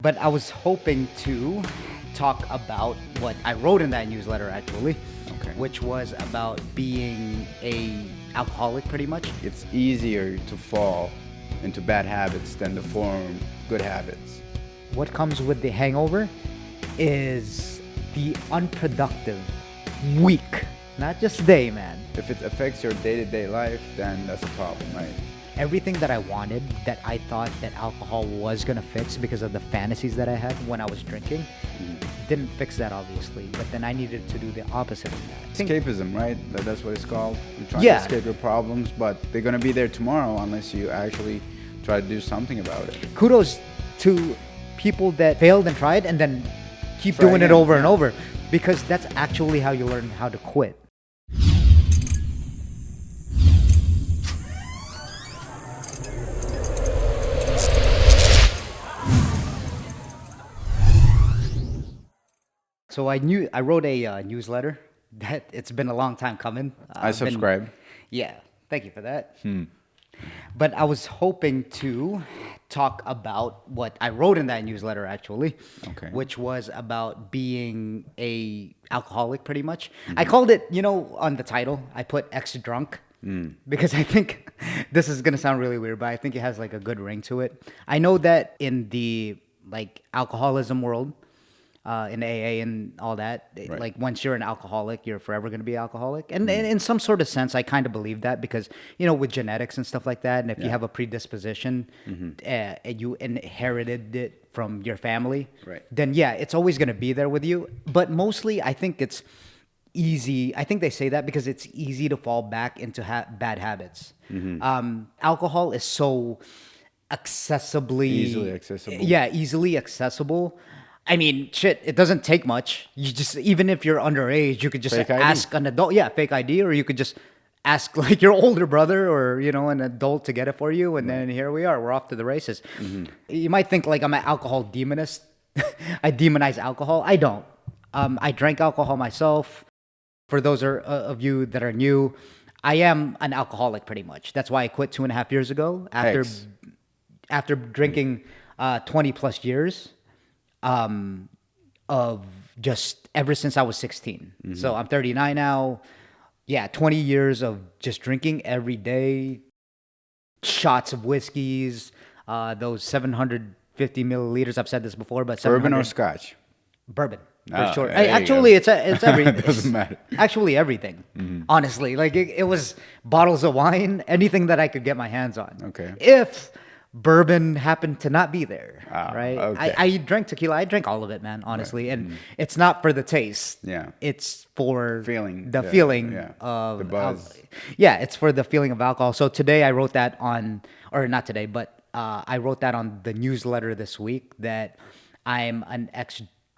But I was hoping to talk about what I wrote in that newsletter actually, Okay. which was about being a alcoholic pretty much. It's easier to fall into bad habits than to form good habits. What comes with the hangover is the unproductive week, not just day, man. If it affects your day-to-day life, then that's a problem, right? Everything that I wanted, that I thought that alcohol was gonna fix because of the fantasies that I had when I was drinking, didn't fix that obviously. But then I needed to do the opposite of that. Escapism, right? That's what it's called. You're trying Yeah. to escape your problems, but they're going to be there tomorrow unless you actually try to do something about it. Kudos to people that failed and tried and then keep Try doing it again, over and yeah. over, because that's actually how you learn how to quit. So I wrote a newsletter that it's been a long time coming. I I've been- subscribe. Yeah, thank you for that. But I was hoping to talk about what I wrote in that newsletter actually, Okay. which was about being a alcoholic pretty much. I called it, on the title, I put ex-drunk because I think this is going to sound really weird, but I think it has like a good ring to it. I know that in the like alcoholism world, in AA and all that, Right. like once you're an alcoholic, you're forever going to be alcoholic. And in some sort of sense, I kind of believe that because, with genetics and stuff like that, and if you Yeah. have a predisposition, and you inherited it from your family, Right. then yeah, it's always going to be there with you. But mostly, I think it's easy. I think they say that because it's easy to fall back into bad habits. Alcohol is so Easily accessible. Yeah, easily accessible. I mean, shit, it doesn't take much. You just, even if you're underage, you could just Fake ID. ask an adult, fake ID, or you could just ask like your older brother or, an adult to get it for you. And then here we are, we're off to the races. You might think like I'm an alcohol demonist. I demonize alcohol. I don't. I drank alcohol myself. For those of you that are new, I am an alcoholic pretty much. That's why I quit 2.5 years ago Ex. after drinking 20 plus years of just ever since I was 16. So I'm 39 now. Yeah, 20 years of just drinking every day, shots of whiskeys, those 750 milliliters. I've said this before, but Bourbon 700 or scotch? bourbon for Ah, sure. there you Actually, go. it's everything. It doesn't matter. Actually, everything. Honestly, like it was bottles of wine, anything that I could get my hands on. Okay. If bourbon happened to not be there, Ah, right? okay. I drank tequila. I drank all of it, man. Honestly, and it's not for the taste. Yeah. It's for Feeling, The yeah, feeling yeah. of The buzz. yeah, it's for the feeling of alcohol. So today I wrote that on, or not today, but I wrote that on the newsletter this week that I'm an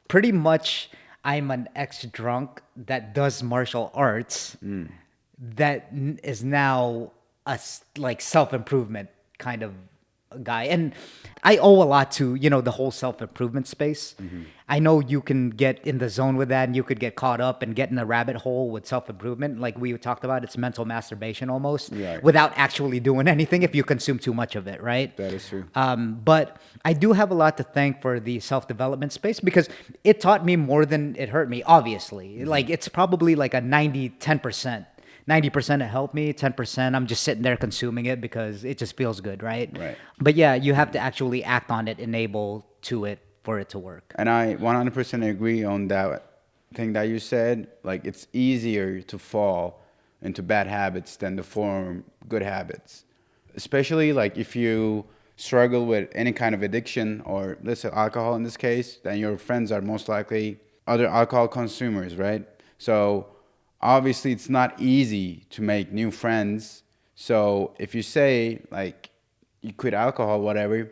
pretty much I'm an ex-drunk that does martial arts that is now like self-improvement kind of guy. And I owe a lot to, the whole self-improvement space. I know you can get in the zone with that and you could get caught up and get in a rabbit hole with self-improvement. Like we talked about, it's mental masturbation almost Right. without actually doing anything if you consume too much of it, right? That is true. But I do have a lot to thank for the self-development space because it taught me more than it hurt me, obviously. Like it's probably like a 10%. 90% it helped me, 10% I'm just sitting there consuming it because it just feels good, right? Right. But yeah, you have to actually act on it, enable to it for it to work. And I 100% agree on that thing that you said. Like, it's easier to fall into bad habits than to form good habits. Especially, like, if you struggle with any kind of addiction, or let's say alcohol in this case, then your friends are most likely other alcohol consumers, right? So, obviously, it's not easy to make new friends. So, if you say, like, you quit alcohol, whatever,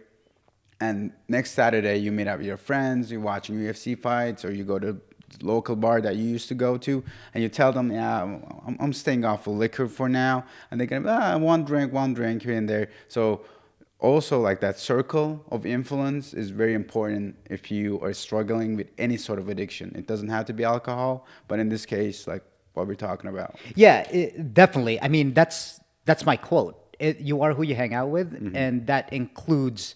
and next Saturday you meet up with your friends, you're watching UFC fights, or you go to the local bar that you used to go to, and you tell them, yeah, I'm staying off of liquor for now, and they're gonna, one drink here and there. So also, like, that circle of influence is very important if you are struggling with any sort of addiction. It doesn't have to be alcohol, but in this case, like what we're talking about. Yeah, definitely. I mean, that's my quote. You are who you hang out with, and that includes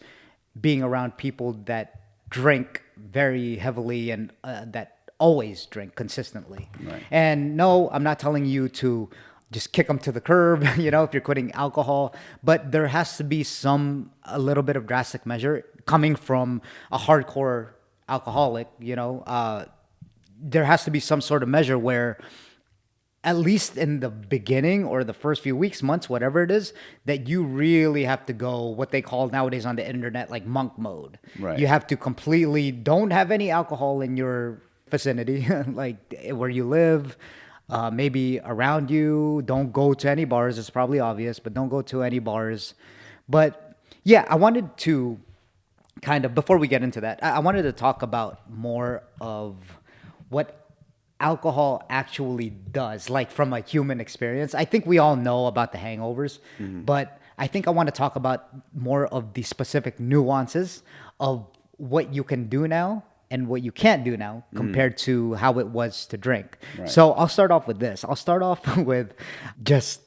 being around people that drink very heavily and that always drink consistently. Right. And no, I'm not telling you to just kick them to the curb, if you're quitting alcohol, but there has to be a little bit of drastic measure coming from a hardcore alcoholic, there has to be some sort of measure where at least in the beginning or the first few weeks, months, whatever it is, that you really have to go what they call nowadays on the internet, like monk mode. Right. You have to completely don't have any alcohol in your vicinity, like where you live, maybe around you. Don't go to any bars. It's probably obvious, but don't go to any bars. But yeah, I wanted to kind of, before we get into that, I wanted to talk about more of what alcohol actually does, like from a human experience. I think we all know about the hangovers, but I think I want to talk about more of the specific nuances of what you can do now and what you can't do now compared to how it was to drink. Right. So I'll start off with this. I'll start off with just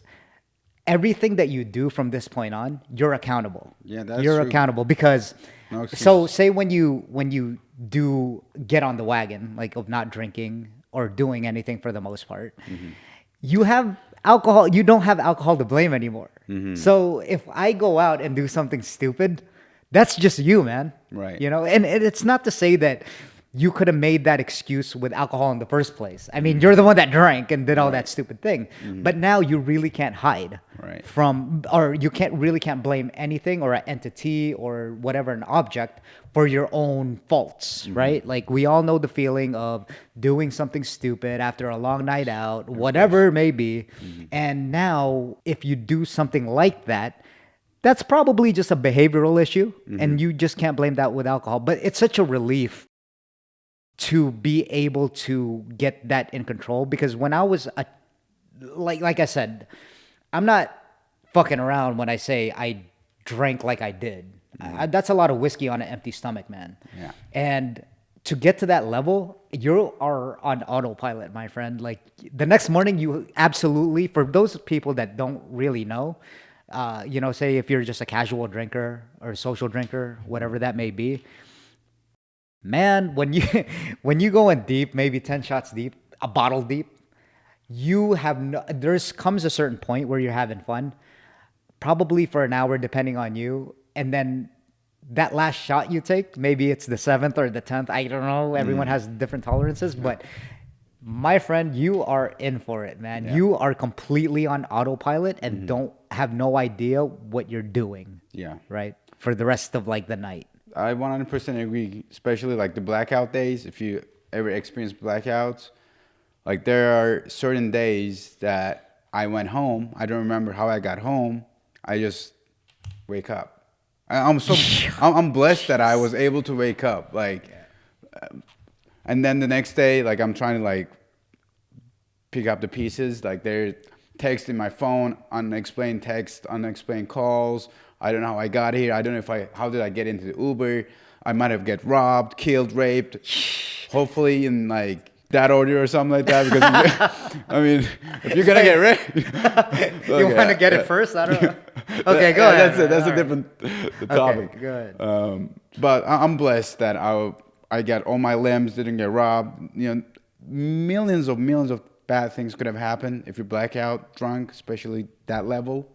everything that you do from this point on, you're accountable. Yeah, that's you're true. accountable because No excuses. so say when you do get on the wagon, like of not drinking or doing anything for the most part, you have alcohol. You don't have alcohol to blame anymore. So if I go out and do something stupid, that's just you, man. Right. And it's not to say that you could have made that excuse with alcohol in the first place. I mean, you're the one that drank and did all that stupid thing. But now you really can't hide from, or you can't blame anything or an entity or whatever, an object for your own faults, right? Like we all know the feeling of doing something stupid after a long night out, whatever it may be. And now if you do something like that, that's probably just a behavioral issue and you just can't blame that with alcohol. But it's such a relief to be able to get that in control, because when I was like I said, I'm not fucking around when I say I drank like I did. That's a lot of whiskey on an empty stomach, man. Yeah. And to get to that level, you are on autopilot, my friend. Like the next morning, you absolutely, for those people that don't really know, say if you're just a casual drinker or a social drinker, whatever that may be, man, when you go in deep, maybe 10 shots deep, a bottle deep, comes a certain point where you're having fun, probably for an hour, depending on you. And then that last shot you take, maybe it's the 7th or the 10th. I don't know. Everyone has different tolerances, but my friend, you are in for it, man. Yeah. You are completely on autopilot and don't have no idea what you're doing. Yeah. Right. For the rest of like the night. I 100% agree, especially like the blackout days. If you ever experience blackouts, like there are certain days that I went home. I don't remember how I got home. I just wake up. I'm blessed that I was able to wake up. And then the next day, like I'm trying to like pick up the pieces. Like they're texting my phone, unexplained text, unexplained calls. I don't know how I got here. I don't know how did I get into the Uber. I might have get robbed, killed, raped. Hopefully in like that order or something like that. Because I mean, if you're gonna get raped, you want to get it first? I don't know. Okay, go ahead. That's it. That's a different topic. Okay, go ahead. But I'm blessed that I got all my limbs, didn't get robbed. Millions of bad things could have happened if you're blackout drunk, especially that level.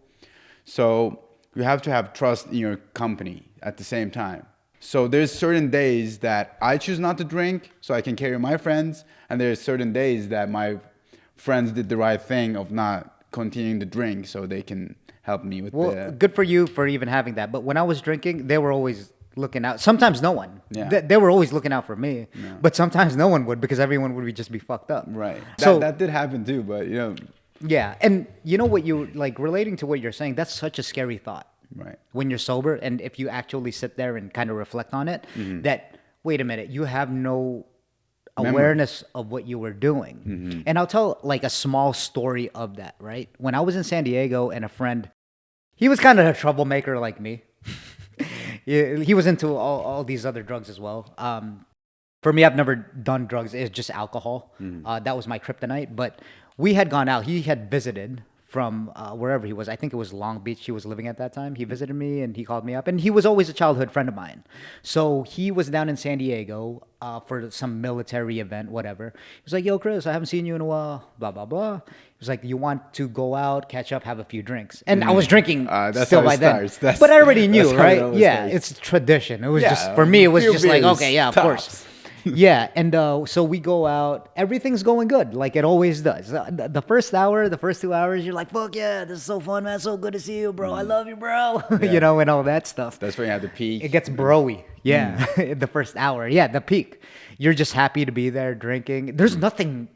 So you have to have trust in your company at the same time. So there's certain days that I choose not to drink so I can carry my friends, and there's certain days that my friends did the right thing of not continuing to drink so they can help me with good for you for even having that. But when I was drinking, they were always looking out. Sometimes no one. Yeah. They were always looking out for me. Yeah. But sometimes no one would, because everyone would just be fucked up. Right. So that did happen too, but Yeah, and you know what you like relating to what you're saying, that's such a scary thought. Right. When you're sober, and if you actually sit there and kind of reflect on it, that wait a minute, you have no awareness of what you were doing. And I'll tell like a small story of that, right? When I was in San Diego and a friend, he was kind of a troublemaker like me. He was into all these other drugs as well. For me, I've never done drugs. It's just alcohol. That was my kryptonite. But we had gone out. He had visited from wherever he was. I think it was Long Beach he was living at that time. He visited me and he called me up. And he was always a childhood friend of mine. So he was down in San Diego for some military event, whatever. He was like, yo, Chris, I haven't seen you in a while, blah, blah, blah. He was like, you want to go out, catch up, have a few drinks. And I was drinking still by then. But I already knew, right? Yeah, it's tradition. It was just, for me, it was just like, okay, yeah, of course. Yeah, and so we go out. Everything's going good, like it always does. The first hour, the first 2 hours, you're like, "Fuck yeah, this is so fun, man! So good to see you, bro. I love you, bro." You know, and all that stuff. That's when you have the peak. It gets broy. Yeah, the first hour. Yeah, the peak. You're just happy to be there drinking. There's nothing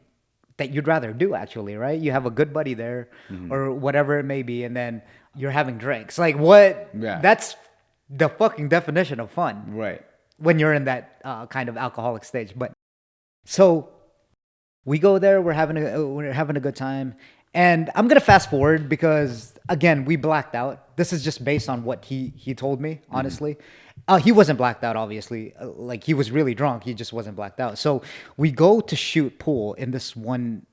that you'd rather do, actually, right? You have a good buddy there, or whatever it may be, and then you're having drinks. Like what? Yeah. That's the fucking definition of fun. Right. When you're in that kind of alcoholic stage. But so we go there, we're having a good time. And I'm going to fast forward because again, we blacked out. This is just based on what he told me, honestly. He wasn't blacked out, obviously. Like he was really drunk. He just wasn't blacked out. So we go to shoot pool in this one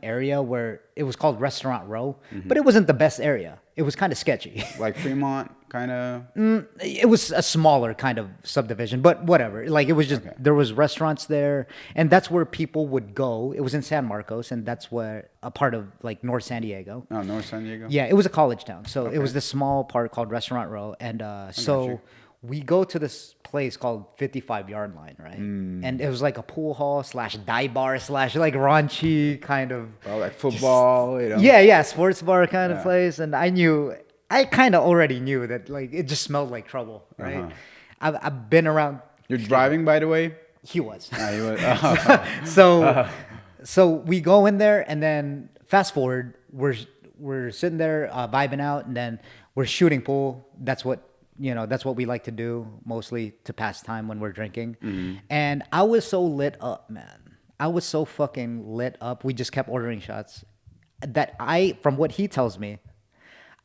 area where it was called Restaurant Row, but it wasn't the best area. It was kind of sketchy. Like Fremont, kind of? It was a smaller kind of subdivision, but whatever. Like it was just, there was restaurants there, and that's where people would go. It was in San Marcos, and that's where a part of like North San Diego. Oh, North San Diego? Yeah, it was a college town. So it was this small part called Restaurant Row. And so we go to this place called 55 Yard Line, right? And it was like a pool hall / dive bar / like raunchy kind of. Well, like football, you know? Yeah, sports bar kind of place. And I kind of already knew that like it just smelled like trouble, right? I've been around. You're driving, by the way? He was. He was. So we go in there, and then fast forward, we're sitting there vibing out, and then we're shooting pool. That's what we like to do mostly to pass time when we're drinking. And I was so lit up, man. I was so fucking lit up. We just kept ordering shots that from what he tells me,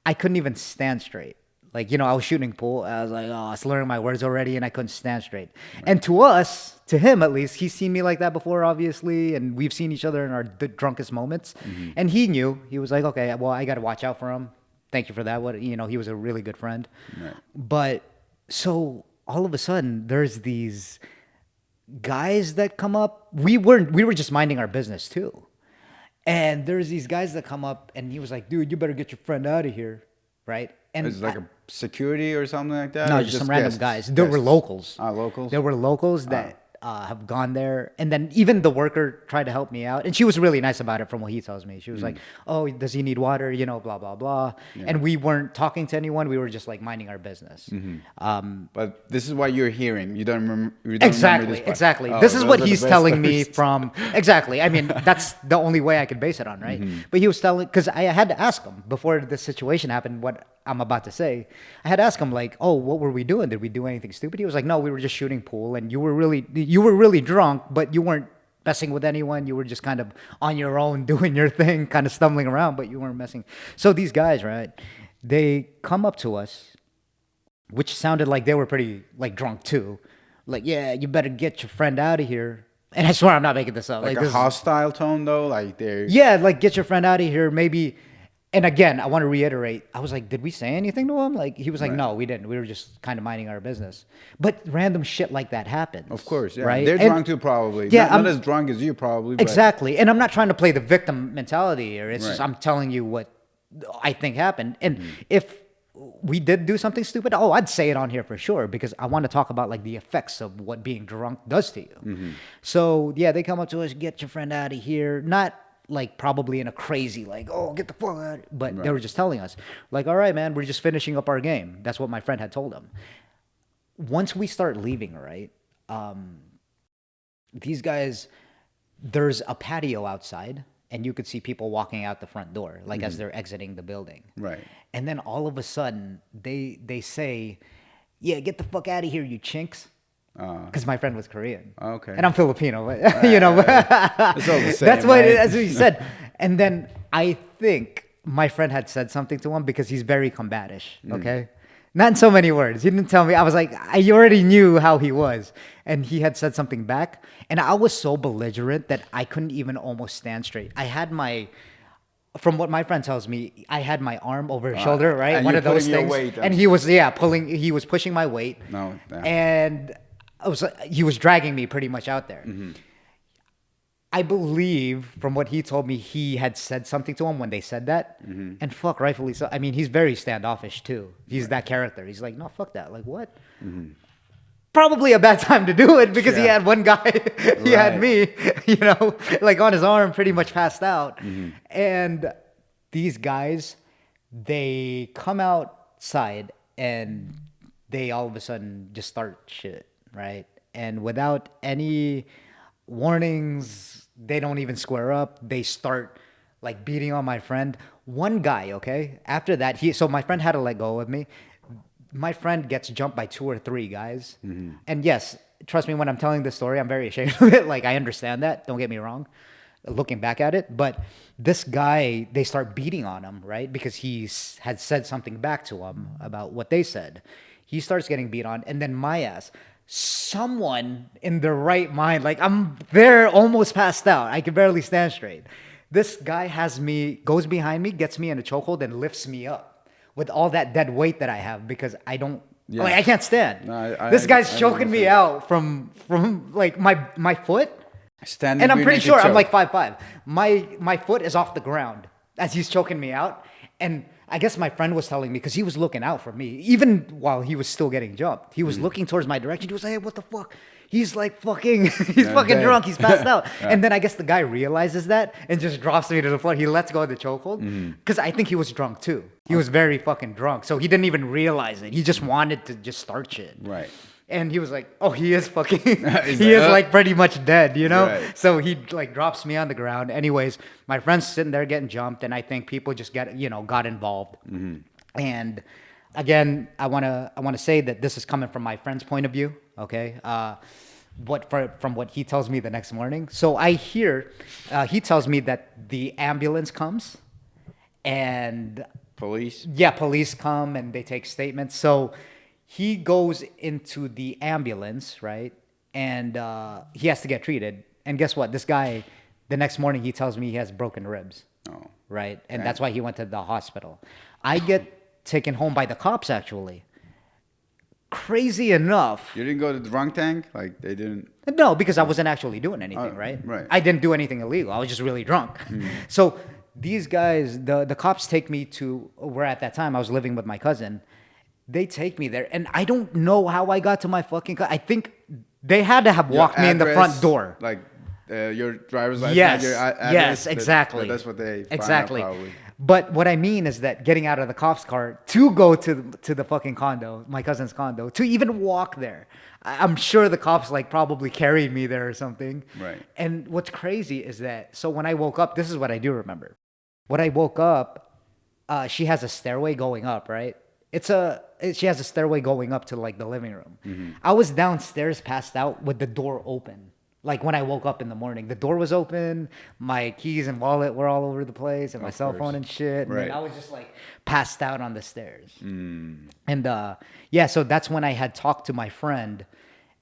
I couldn't even stand straight. Like, I was shooting pool. I was like, oh, I was learning my words already, and I couldn't stand straight. Right. And to him at least, he's seen me like that before, obviously, and we've seen each other in our drunkest moments. And he knew. He was like, okay, well, I got to watch out for him. Thank you for that. He was a really good friend. Right. But so all of a sudden, there's these guys that come up. We were just minding our business too. And there's these guys that come up, and he was like, dude, you better get your friend out of here. Right. And it's like a security or something like that? No, just some random guys. There were locals. Locals? There were locals that have gone there. And then even the worker tried to help me out. And she was really nice about it from what he tells me. She was like, oh, does he need water? Blah, blah, blah. Yeah. And we weren't talking to anyone. We were just like minding our business. But this is what you're hearing. You don't remember Exactly. Oh, this is what he's telling me from... Exactly. I mean, that's the only way I could base it on, right? But he was telling... Because I had to ask him before this situation happened what I'm about to say. I had asked him like, oh, what were we doing? Did we do anything stupid? He was like, no, we were just shooting pool, and you were really drunk, but you weren't messing with anyone. You were just kind of on your own doing your thing, kind of stumbling around, but you weren't messing. So these guys, right, they come up to us, which sounded like they were pretty like drunk too. Like, yeah, you better get your friend out of here. And I swear I'm not making this up. Like a hostile tone though? Like they're... Yeah, like get your friend out of here, maybe... And again, I want to reiterate, I was like, did we say anything to him? Like, he was like, no, we didn't. We were just kind of minding our business. But random shit like that happens. Of course, yeah. Right? They're drunk too, probably. Yeah, not as drunk as you, probably. But. Exactly. And I'm not trying to play the victim mentality here. It's just I'm telling you what I think happened. And if we did do something stupid, I'd say it on here for sure, because I want to talk about like the effects of what being drunk does to you. So, yeah, they come up to us, get your friend out of here. Not like probably in a crazy like, oh, get the fuck out. But they were just telling us like, all right, man, we're just finishing up our game. That's what my friend had told him. Once we start leaving, right, these guys, there's a patio outside, and you could see people walking out the front door like as they're exiting the building. Right. And then all of a sudden they say, yeah, get the fuck out of here, you chinks. Because my friend was Korean. Okay. And I'm Filipino, but, It's all the same, that's what he said. And then I think my friend had said something to him because he's very combatish, okay? Not in so many words. He didn't tell me. I was like, I already knew how he was. And he had said something back. And I was so belligerent that I couldn't even almost stand straight. I had my from what my friend tells me, I had my arm over his shoulder, right? and One you're of those putting your things. weight on And he was, he was pushing my weight. No, damn. And he was dragging me pretty much out there. I believe from what he told me, he had said something to him when they said that. And fuck, rightfully so. I mean, he's very standoffish too. He's that character. He's like, no, fuck that. Like, what? Probably a bad time to do it because he had one guy, he had me, like on his arm, pretty much passed out. And these guys, they come outside and they all of a sudden just start shit, right? And without any warnings, they don't even square up. They start like beating on my friend. One guy, okay? After that, so my friend had to let go of me. My friend gets jumped by 2 or 3 guys. And yes, trust me, when I'm telling this story, I'm very ashamed of it. Like, I understand that. Don't get me wrong, looking back at it. But this guy, they start beating on him, right? Because he had said something back to him about what they said. He starts getting beat on. And then my ass, someone in their right mind, like I'm there almost passed out. I can barely stand straight. This guy goes behind me, gets me in a chokehold and lifts me up with all that dead weight that I have because I don't, like, I can't stand. No, this guy's choking me out from like my foot. Standing, and I'm pretty sure choke. I'm like 5'5". My foot is off the ground as he's choking me out. And I guess my friend was telling me, because he was looking out for me, even while he was still getting jumped. He was looking towards my direction. He was like, hey, what the fuck? He's like fucking, he's fucking drunk. He's passed out. And then I guess the guy realizes that and just drops me to the floor. He lets go of the chokehold because I think he was drunk too. He was very fucking drunk. So he didn't even realize it. He just wanted to just start shit. Right. And he was like, oh, he is fucking, he is like pretty much dead, Right. So he like drops me on the ground. Anyways, my friend's sitting there getting jumped. And I think people just got involved. And again, I want to say that this is coming from my friend's point of view. Okay. From what he tells me the next morning. So I hear, he tells me that the ambulance comes and Police? Yeah, police come and they take statements. So he goes into the ambulance, right? And he has to get treated. And guess what? This guy, the next morning, he tells me he has broken ribs. Oh. Right? And that's why he went to the hospital. I get taken home by the cops, actually. Crazy enough. You didn't go to the drunk tank? Like, they didn't? No, because I wasn't actually doing anything, right? Right. I didn't do anything illegal. I was just really drunk. So these guys, the cops take me to where at that time I was living with my cousin. They take me there, and I don't know how I got to my fucking car. I think they had to have walked me in the front door. Like your driver's license. Yes, your address, yes, exactly. That's what they exactly. find out probably. But what I mean is that getting out of the cop's car to go to the fucking condo, my cousin's condo, to even walk there, I'm sure the cops like probably carried me there or something. Right. And what's crazy is that, so when I woke up, this is what I do remember. When I woke up, she has a stairway going up, right? She has a stairway going up to like the living room. I was downstairs passed out with the door open. Like when I woke up in the morning, the door was open, my keys and wallet were all over the place, and my cell phone and shit. And then I was just like passed out on the stairs. And so that's when I had talked to my friend.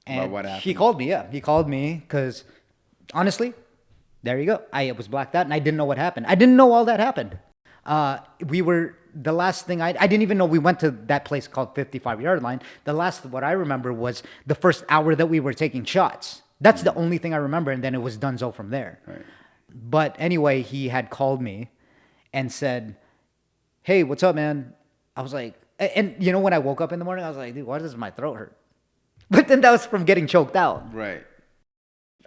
And about what happened? he called me, He called me because honestly, there you go. I was blacked out and I didn't know what happened. I didn't know all that happened. The last thing I didn't even know we went to that place called 55-yard line. The last, what I remember was the first hour that we were taking shots. That's the only thing I remember. And then it was donezo from there. Right. But anyway, he had called me and said, hey, what's up, man? I was like, and when I woke up in the morning, I was like, dude, why does my throat hurt? But then that was from getting choked out. Right.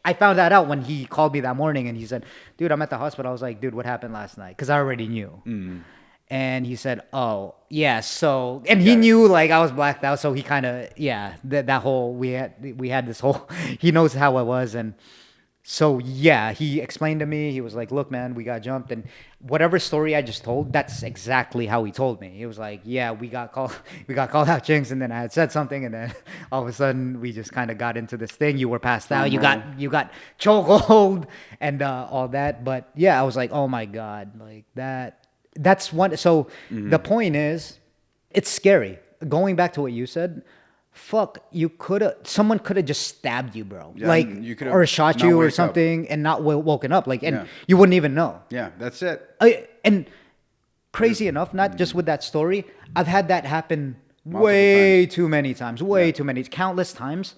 I found that out when he called me that morning and he said, dude, I'm at the hospital. I was like, dude, what happened last night? Because I already knew. And he said, oh, yeah, so, and he knew like I was blacked out. So he kind of, that whole, we had this whole, he knows how I was. And so, he explained to me, he was like, look, man, we got jumped. And whatever story I just told, that's exactly how he told me. He was like, yeah, we got called out jinx. And then I had said something. And then all of a sudden we just kind of got into this thing. You were passed out. You got chokehold and all that. But I was like, oh my God, like that's one. So the point is, it's scary. Going back to what you said, someone could have just stabbed you, bro. Yeah, like, you or shot you or something and not woken up. Like, and you wouldn't even know. Yeah, that's it. And crazy enough, not just with that story, I've had that happen Multiple way times. too many times, too many, countless times,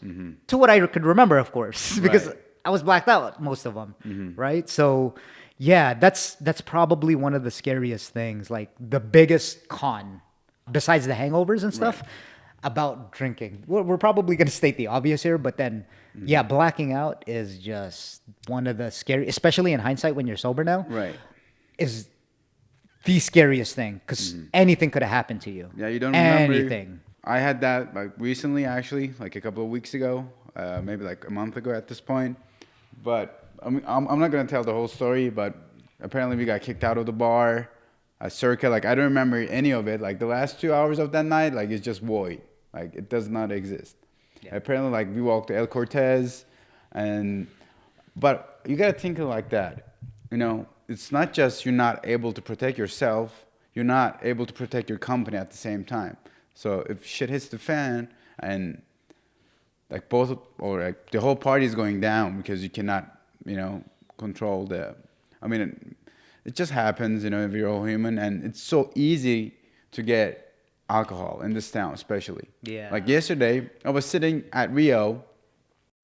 to what I could remember, of course, because Right. I was blacked out most of them, right? So, yeah, that's probably one of the scariest things, like the biggest con, besides the hangovers and stuff, Right. about drinking. We're probably going to state the obvious here, but then, yeah, blacking out is just one of the scary, especially in hindsight when you're sober now, Right. is the scariest thing because anything could have happened to you. Yeah, you don't remember. Anything. I had that like recently, actually, like a couple of weeks ago, maybe like a month ago at this point. But I'm not gonna tell the whole story. But apparently, we got kicked out of the bar. Circa, like I don't remember any of it. Like the last 2 hours of that night, like it's just void. Like it does not exist. Yeah. Apparently, like we walked to El Cortez, but you gotta think of it like that. You know, it's not just you're not able to protect yourself, you're not able to protect your company at the same time. So if shit hits the fan and like both or like the whole party is going down because you cannot, control I mean, it just happens, if you're all human, and it's so easy to get alcohol in this town, especially. Yeah. Like yesterday, I was sitting at Rio,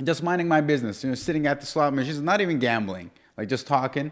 just minding my business, sitting at the slot machines, not even gambling, like just talking.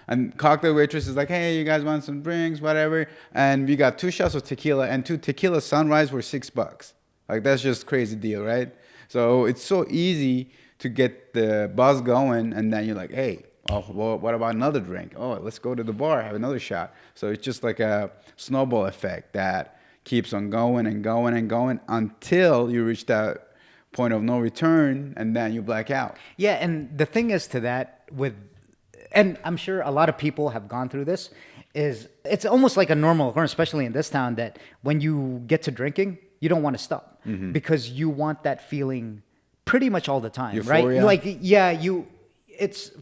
And cocktail waitress is like, hey, you guys want some drinks, whatever. And we got 2 shots of tequila, and 2 tequila sunrise were $6. Like that's just crazy deal, right? So it's so easy to get the buzz going, and then you're like, hey, oh, well, what about another drink? Oh, let's go to the bar, have another shot. So it's just like a snowball effect that keeps on going and going and going until you reach that point of no return, and then you black out. Yeah, and the thing is to that and I'm sure a lot of people have gone through this, is it's almost like a normal occurrence, especially in this town, that when you get to drinking, you don't want to stop because you want that feeling pretty much all the time, Euphoria. right? Like, yeah,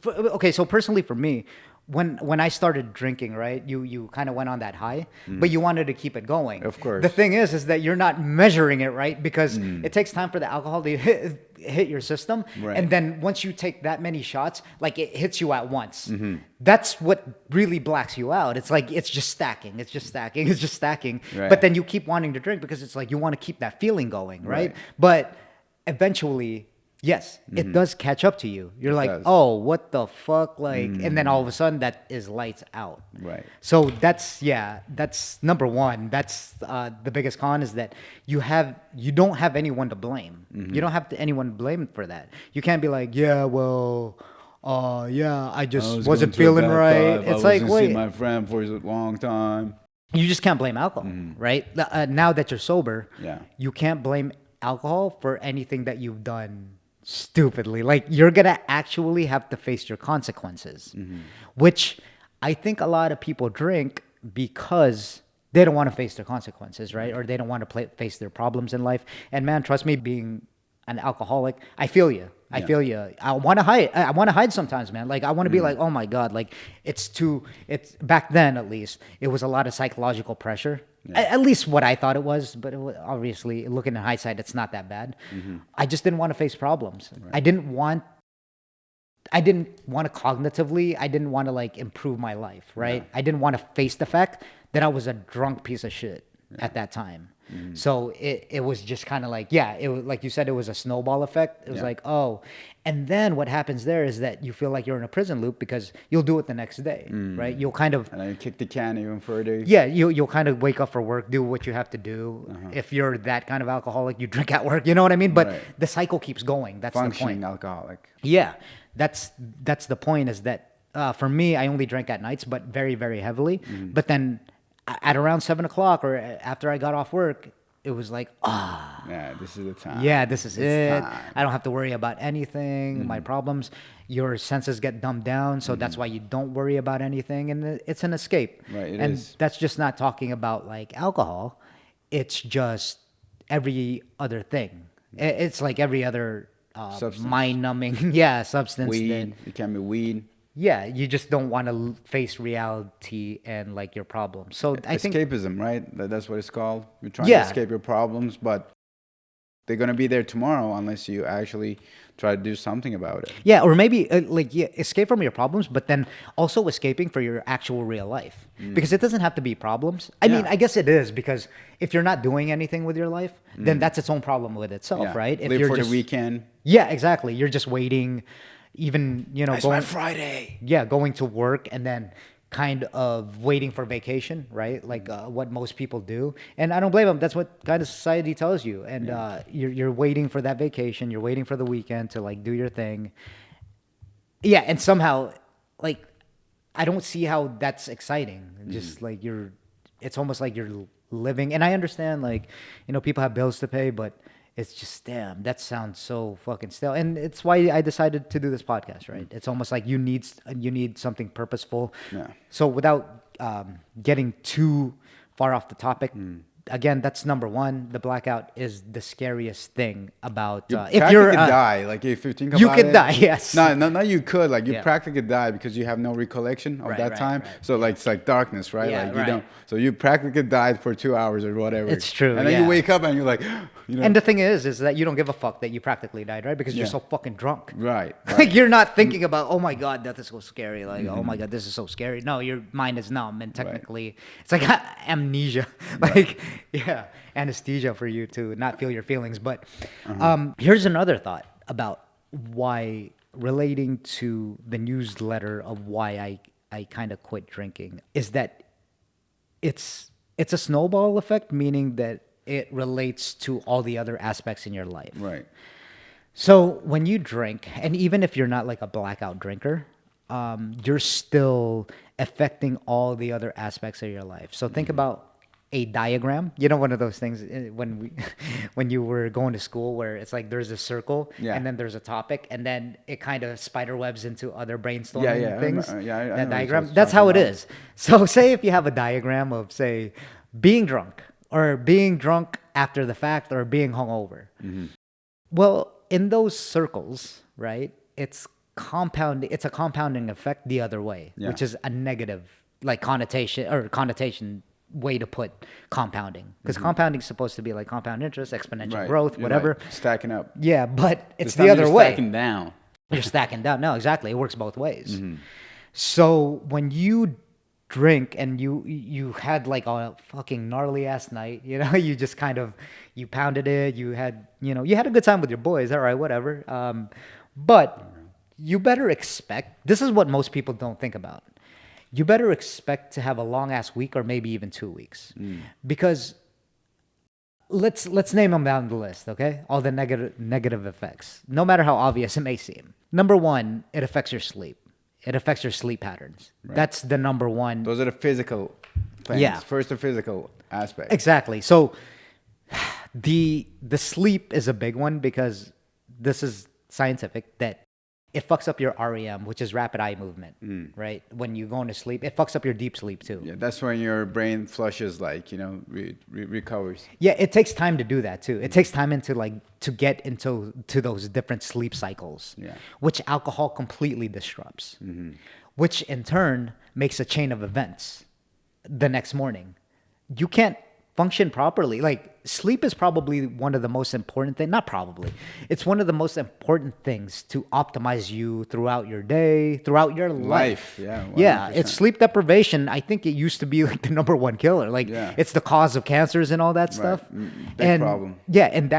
okay. So personally for me, when I started drinking, right, you kind of went on that high, but you wanted to keep it going. Of course. The thing is that you're not measuring it, right? Because it takes time for the alcohol to hit your system. Right. And then once you take that many shots, like it hits you at once. That's what really blacks you out. It's like, it's just stacking. It's just stacking. It's just stacking. Right. But then you keep wanting to drink because it's like, you want to keep that feeling going. Right. Right. But eventually, yes, it does catch up to you. You're like, does. oh, what the fuck? Like, and then all of a sudden that is lights out. Right. So that's number one. That's the biggest con is that you don't have anyone to blame. You don't have anyone to blame for that. You can't be like, yeah, well, I just wasn't feeling right. It's like, wait, see my friend for a long time. you just can't blame alcohol, right? Now that you're sober, Yeah. you can't blame alcohol for anything that you've done stupidly. Like, you're gonna actually have to face your consequences, which I think a lot of people drink because they don't want to face their consequences, right? Or they don't want to face their problems in life. And man, trust me, being an alcoholic, I feel you. I feel you. I want to hide. I want to hide sometimes, man. Like, I want to be like, oh my God, like it's back then, at least it was a lot of psychological pressure. At least what I thought it was, but obviously looking in hindsight, it's not that bad. I just didn't want to face problems. Right. I didn't want to cognitively, I didn't want to like improve my life, right? I didn't want to face the fact that I was a drunk piece of shit at that time. So it was just kind of like, it was, like you said, it was a snowball effect. It was like, oh, and then what happens there is that you feel like you're in a prison loop because you'll do it the next day, right? You'll kind of, And then you kick the can even further. yeah, you'll kind of wake up for work, do what you have to do. If you're that kind of alcoholic, you drink at work, you know what I mean? But the cycle keeps going. That's Functioning the point. alcoholic. Yeah, that's the point is that for me, I only drank at nights, but very, very heavily. But then at around 7 o'clock or after I got off work, it was like, Yeah, this is the time. yeah, this is it. time. I don't have to worry about anything, my problems. Your senses get dumbed down, so that's why you don't worry about anything, and it's an escape. Right, it and is. that's just not talking about like alcohol. It's just every other thing. It's like every other Substance. mind-numbing, substance. Weed. It can be weed. Yeah, you just don't want to face reality and like your problems. So I think Escapism, right? That's what it's called. You're trying Yeah. to escape your problems, but they're gonna be there tomorrow unless you actually try to do something about it. Yeah, or maybe escape from your problems, but then also escaping for your actual real life. Because it doesn't have to be problems. I mean, I guess it is, because if you're not doing anything with your life, then that's its own problem with itself, Yeah. right? If Live you're for just, the weekend. Yeah, exactly. You're just waiting, even, It's my Friday. yeah, going to work and then kind of waiting for vacation, right? Like what most people do. And I don't blame them. That's what kind of society tells you. And you're waiting for that vacation. You're waiting for the weekend to like do your thing. Yeah, and somehow, like, I don't see how that's exciting. Just like it's almost like you're living. And I understand, like, people have bills to pay, but it's just, damn, that sounds so fucking stale. And it's why I decided to do this podcast, right? It's almost like you need something purposeful. Yeah. So without getting too far off the topic, again, that's number one. The blackout is the scariest thing about If you could die, like if you think about it, you could die, yes. No, you could, like, you Yeah. practically die because you have no recollection of that time. Right. So like it's like darkness, right? Yeah, like you right. don't. So you practically died for 2 hours or whatever. It's true, And then yeah. you wake up and you're like, And the thing is that you don't give a fuck that you practically died, right? Because you're Yeah. so fucking drunk. Right. Like, you're not thinking about, oh my God, death is so scary. Like, oh my God, this is so scary. No, your mind is numb. And technically, it's like amnesia. Like, yeah, anesthesia for you to not feel your feelings. But here's another thought about why, relating to the newsletter of why I kind of quit drinking, is that it's a snowball effect, meaning that it relates to all the other aspects in your life. Right. So when you drink, and even if you're not like a blackout drinker, you're still affecting all the other aspects of your life. So think about a diagram. One of those things when you were going to school where it's like there's a circle and then there's a topic and then it kind of spider webs into other brainstorming things. I know that what diagram. you're That's how it talking is. So say if you have a diagram of, say, being drunk or being drunk after the fact or being hungover. Well, in those circles, right, it's a compounding effect the other way, which is a negative, like, connotation way to put compounding. Because compounding is supposed to be like compound interest, exponential growth, You're whatever. like stacking up. Yeah, but it's This the time other you're way. Stacking down. You're stacking down. No, exactly. It works both ways. So when you drink and you had like a fucking gnarly ass night, you just kind of, you pounded it, you had a good time with your boys, all right, whatever. But you better expect, this is what most people don't think about. You better expect to have a long ass week or maybe even 2 weeks. Because let's name them down the list, okay? All the negative effects, no matter how obvious it may seem. Number one, it affects your sleep. It affects your sleep patterns. Right. That's the number one. Those are the physical things. Yeah. First, the physical aspect. Exactly. So the sleep is a big one because this is scientific, that it fucks up your REM, which is rapid eye movement, right? When you go into sleep, it fucks up your deep sleep too. Yeah, that's when your brain flushes, like, recovers. Yeah, it takes time to do that too. It takes time to get into those different sleep cycles, which alcohol completely disrupts, which in turn makes a chain of events the next morning. You can't function properly. Like, sleep is probably one of the most important things. Not probably. It's one of the most important things to optimize you throughout your day, throughout your life. Yeah. 100%. Yeah. It's sleep deprivation. I think it used to be like the number one killer. Like, it's the cause of cancers and all that stuff. Big problem. Yeah. And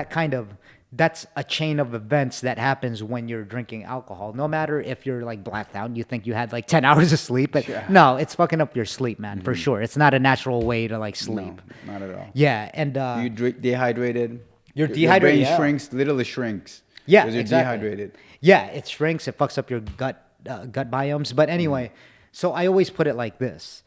that's a chain of events that happens when you're drinking alcohol. No matter if you're like blacked out, you think you had like 10 hours of sleep, but no, it's fucking up your sleep, man, for sure. It's not a natural way to like sleep. No, not at all. Yeah, and you dehydrated. You're Your dehydrated. brain shrinks, literally shrinks. Yeah, because you're exactly. dehydrated. Yeah, it shrinks. It fucks up your gut biomes. But anyway, so I always put it like this: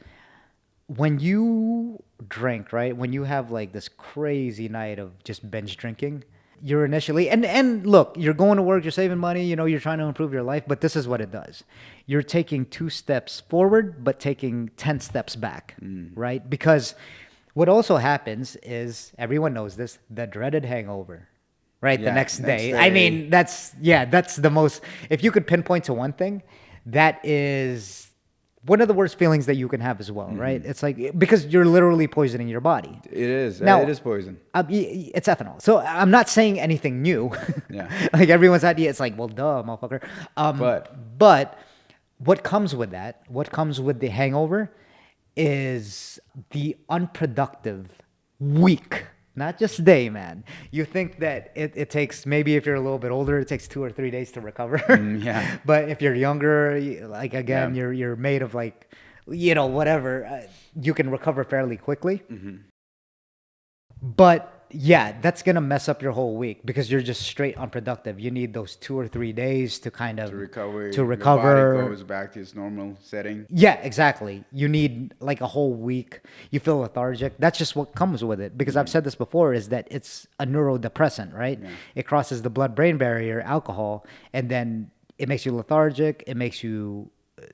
when you drink, right? When you have like this crazy night of just binge drinking, you're initially, and look, you're going to work, you're saving money, you're trying to improve your life, but this is what it does. You're taking 2 steps forward, but taking 10 steps back, right? Because what also happens is, everyone knows this, the dreaded hangover, right? Yeah, the next next day. day. I mean, that's the most, if you could pinpoint to one thing, that is one of the worst feelings that you can have as well, right? It's like, because you're literally poisoning your body. It is. Now, It is poison. It's ethanol. So I'm not saying anything new. Yeah. Like everyone's idea, it's like, well, duh, motherfucker. But what comes with that, what comes with the hangover is the unproductive week. Not just day, man. You think that it takes, maybe if you're a little bit older, it takes 2 or 3 days to recover. Yeah. But if you're younger, like again, Yeah. you're made of like, whatever, you can recover fairly quickly. But yeah, that's gonna mess up your whole week because you're just straight unproductive. You need those 2 or 3 days to kind of To recover. To Your recover. body goes back to its normal setting. Yeah, exactly. You need like a whole week. You feel lethargic. That's just what comes with it. Because I've said this before, is that it's a neurodepressant, right? Yeah. It crosses the blood-brain barrier, alcohol, and then it makes you lethargic. It makes you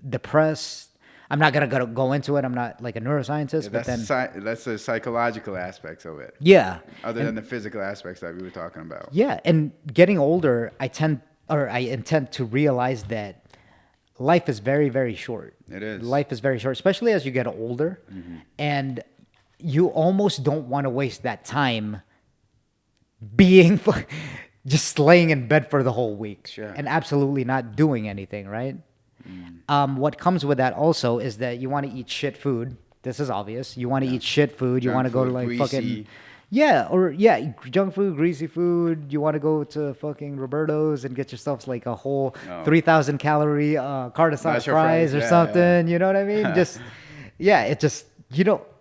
depressed. I'm not gonna go into it. I'm not like a neuroscientist, Yeah, but then that's the psychological aspects of it. yeah, Other than the physical aspects that we were talking about. yeah. And getting older, I intend to realize that life is very, very short. It is. Life is very short, especially as you get older, and you almost don't want to waste that time being just laying in bed for the whole week Sure. and absolutely not doing anything, right? What comes with that also is that you want to eat shit food. This is obvious. You want to eat shit food. You Junk want to go to food, like greasy. fucking junk food, greasy food. You want to go to fucking Roberto's and get yourself like a whole 3,000 calorie carne That's your fries friends. or Yeah, something. You know what I mean? It just